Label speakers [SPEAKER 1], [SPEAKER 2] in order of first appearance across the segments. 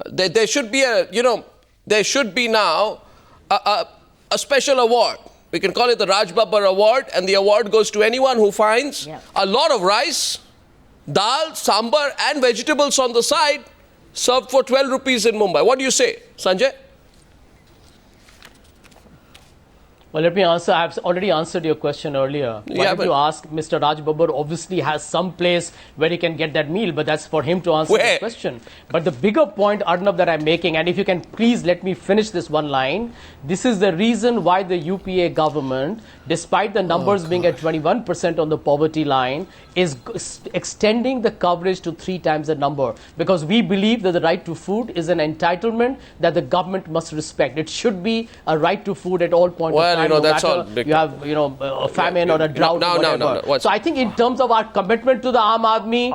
[SPEAKER 1] There should be there should be now a special award. We can call it the Raj Babbar Award, and the award goes to anyone who finds a lot of rice, dal, sambar and vegetables on the side served for 12 rupees in Mumbai. What do you say, Sanjay?
[SPEAKER 2] Well, let me answer. I've already answered your question earlier. Why don't you ask Mr. Raj Babbar? Obviously has some place where he can get that meal, but that's for him to answer the question. But the bigger point, Arnab, that I'm making, and if you can please let me finish this one line, this is the reason why the UPA government, despite the numbers being at 21% on the poverty line, is extending the coverage to 3 times the number, because we believe that the right to food is an entitlement that the government must respect. It should be a right to food at all points of time.
[SPEAKER 1] That's all.
[SPEAKER 2] You have, a famine or a drought or whatever. So I think in terms of our commitment to the Aam Aadmi,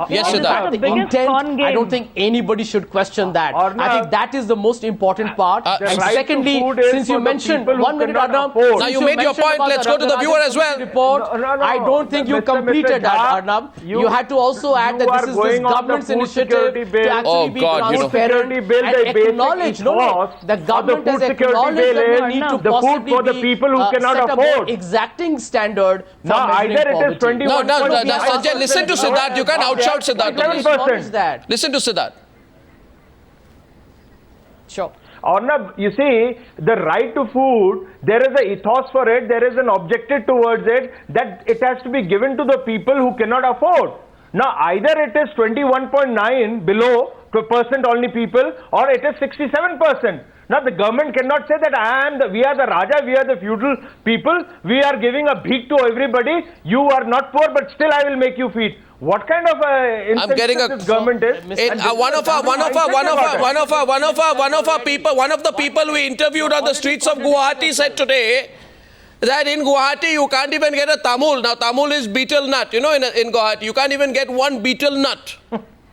[SPEAKER 2] I don't think anybody should question that. I think that is the most important part. And secondly, since you mentioned, 1 minute, Arnab.
[SPEAKER 1] Now you made your point. Let's go to the viewer as well.
[SPEAKER 2] I don't think you completed that, Arnab. You had to also add that this is this government's initiative to actually be transparent and acknowledge. The government has acknowledged that we need to possibly be
[SPEAKER 3] cannot afford
[SPEAKER 2] exacting standard for
[SPEAKER 3] either it is 21.
[SPEAKER 1] Sanjay, listen to Siddharth. You can't outshout Siddharth. Listen to Siddharth.
[SPEAKER 2] Sure.
[SPEAKER 3] Arnab, you see, the right to food, there is an ethos for it, there is an objective towards it, that it has to be given to the people who cannot afford. Now, either it is 21.9 below % only people, or it is 67%. Now, the government cannot say that we are the Raja, we are the feudal people, we are giving a beak to everybody, you are not poor, but still I will make you feed. What kind of incentive this government is?
[SPEAKER 1] One of the people we interviewed on the streets of Guwahati said today that in Guwahati you can't even get a Tamul. Now Tamul is betel nut, in Guwahati. You can't even get one betel nut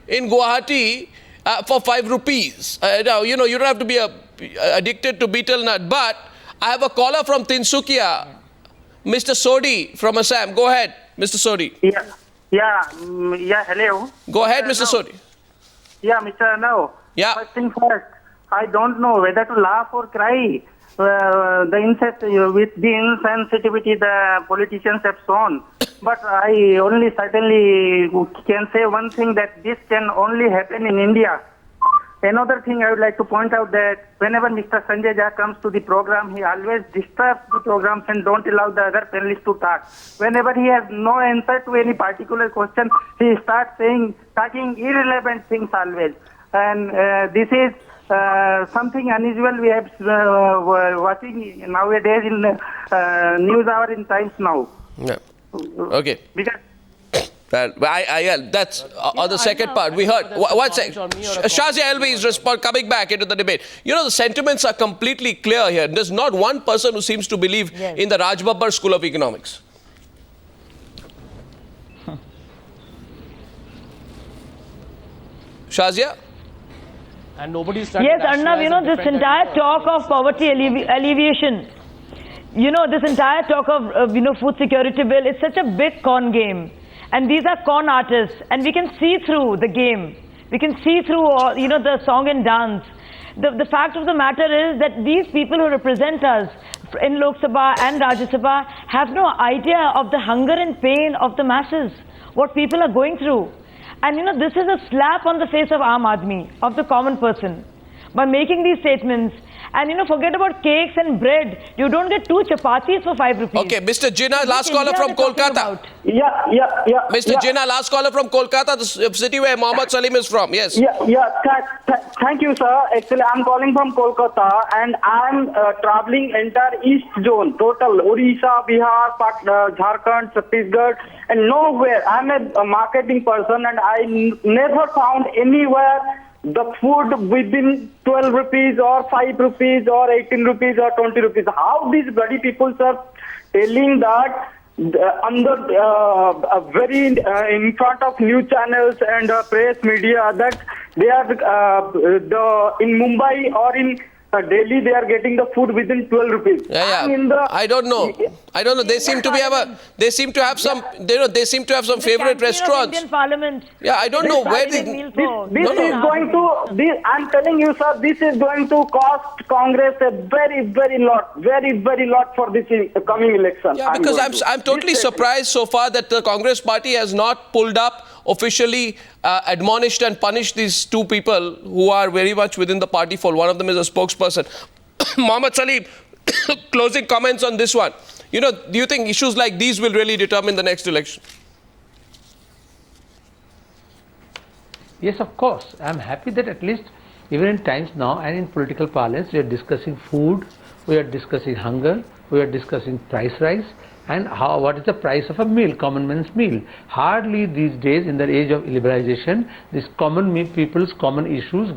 [SPEAKER 1] in Guwahati for 5 rupees. Now, you don't have to be addicted to betel nut. But I have a caller from Tinsukia, Mr. Sodi from Assam. Go ahead, Mr. Sodi.
[SPEAKER 4] Hello.
[SPEAKER 1] Go ahead, Mr. Sodi.
[SPEAKER 4] Yeah, Mr. Arnab.
[SPEAKER 1] Yeah.
[SPEAKER 4] First thing first, I don't know whether to laugh or cry. The insensitivity the politicians have shown. But I only certainly can say one thing, that this can only happen in India. Another thing I would like to point out, that whenever Mr. Sanjay Jha comes to the program, he always disturbs the programs and don't allow the other panelists to talk. Whenever he has no answer to any particular question, he starts talking irrelevant things always. And this is something unusual we have watching nowadays in news hour in Times Now.
[SPEAKER 1] Yeah. Okay.
[SPEAKER 4] Because
[SPEAKER 1] that's on the second part. We heard. One second. Shazia Alvi is coming back into the debate. The sentiments are completely clear here. There's not one person who seems to believe in the Raj Babbar School of Economics. Shazia?
[SPEAKER 2] And nobody's
[SPEAKER 5] Yes, Arnab, this entire talk of poverty alleviation, this entire talk of, food security bill is such a big con game. And these are con artists, and we can see through the game. We can see through, the song and dance. The fact of the matter is that these people who represent us in Lok Sabha and Rajya Sabha have no idea of the hunger and pain of the masses, what people are going through. And this is a slap on the face of Aam Aadmi, of the common person. By making these statements, and forget about cakes and bread. You don't get 2 chapatis for 5 rupees.
[SPEAKER 1] Okay, Mr. Jinnah, last caller from Kolkata.
[SPEAKER 3] Yeah.
[SPEAKER 1] Mr. Jinnah, last caller from Kolkata, the city where Mohammad Salim is from. Yes.
[SPEAKER 6] Thank you, sir. Actually, I'm calling from Kolkata, and I'm traveling entire East Zone, total Odisha, Bihar, Jharkhand, Chhattisgarh, and nowhere. I'm a marketing person, and I never found anywhere the food within 12 rupees or 5 rupees or 18 rupees or 20 rupees. How these bloody people are telling that very in front of news channels and press media that they are in Mumbai or in daily they are getting the food within 12 rupees.
[SPEAKER 1] Yeah, yeah. I don't know. They seem to have some favorite restaurants.
[SPEAKER 5] Indian Parliament.
[SPEAKER 1] Yeah, I don't know where
[SPEAKER 5] this
[SPEAKER 1] they.
[SPEAKER 6] I'm telling you, sir, this is going to cost Congress a very, very lot for this coming election.
[SPEAKER 1] Yeah, because I'm totally surprised so far that the Congress party has not pulled up, officially admonished and punished these two people who are very much within the party fold. One of them is a spokesperson. Mohammad Salim, closing comments on this one. Do you think issues like these will really determine the next election?
[SPEAKER 7] Yes, of course. I'm happy that at least even in times now and in political parlance, we are discussing food, we are discussing hunger, we are discussing price rise, and what is the price of a meal, common man's meal. Hardly these days, in the age of liberalization, these people's common issues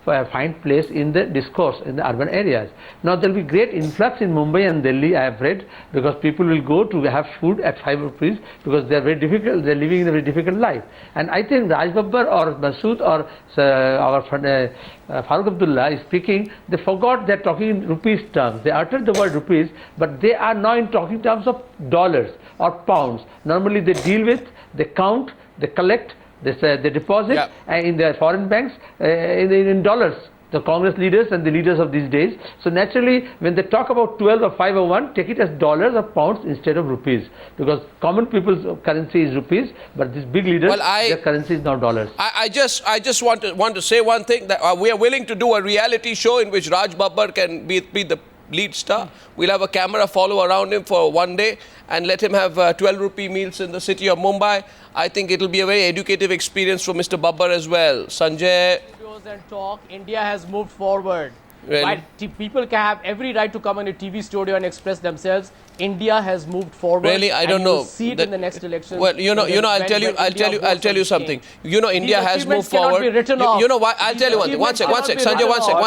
[SPEAKER 7] find place in the discourse in the urban areas. Now there will be great influx in Mumbai and Delhi, I have read, because people will go to have food at 5 rupees because they are very difficult, they are living in a very difficult life. And I think Raj Babbar or Masood or our Farooq Abdullah is speaking, they forgot they are talking in rupees terms. They uttered the word rupees, but they are now in talking terms of dollars or pounds. Normally they deal with, they count, they collect, they deposit in their foreign banks in dollars, the Congress leaders and the leaders of these days. So naturally, when they talk about 12 or 501, take it as dollars or pounds instead of rupees, because common people's currency is rupees, but these big leaders, their currency is now dollars.
[SPEAKER 1] I just want to say one thing, that we are willing to do a reality show in which Raj Babbar can be the lead star. We'll have a camera follow around him for one day and let him have 12 rupee meals in the city of Mumbai. I think it will be a very educative experience for Mr. Babbar as well. Sanjay.
[SPEAKER 2] Videos and talk, India has moved forward.
[SPEAKER 1] Really?
[SPEAKER 2] While people can have every right to come on a TV studio and express themselves, India has moved forward.
[SPEAKER 1] Really, I don't know.
[SPEAKER 2] You'll see it in the next election.
[SPEAKER 1] Well, I'll tell you something. India has moved forward. You know why? I'll tell you one thing. One second, Sanjay, one second.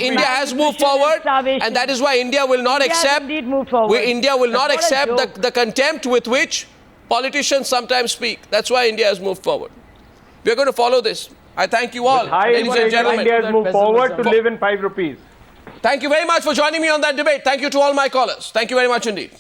[SPEAKER 1] India has moved forward, and that is why India will not accept. India will not accept the contempt with which politicians sometimes speak. That's why India has moved forward. We are going to follow this. I thank you all, ladies and gentlemen.
[SPEAKER 3] India has moved forward to live in 5 rupees.
[SPEAKER 1] Thank you very much for joining me on that debate. Thank you to all my callers. Thank you very much indeed.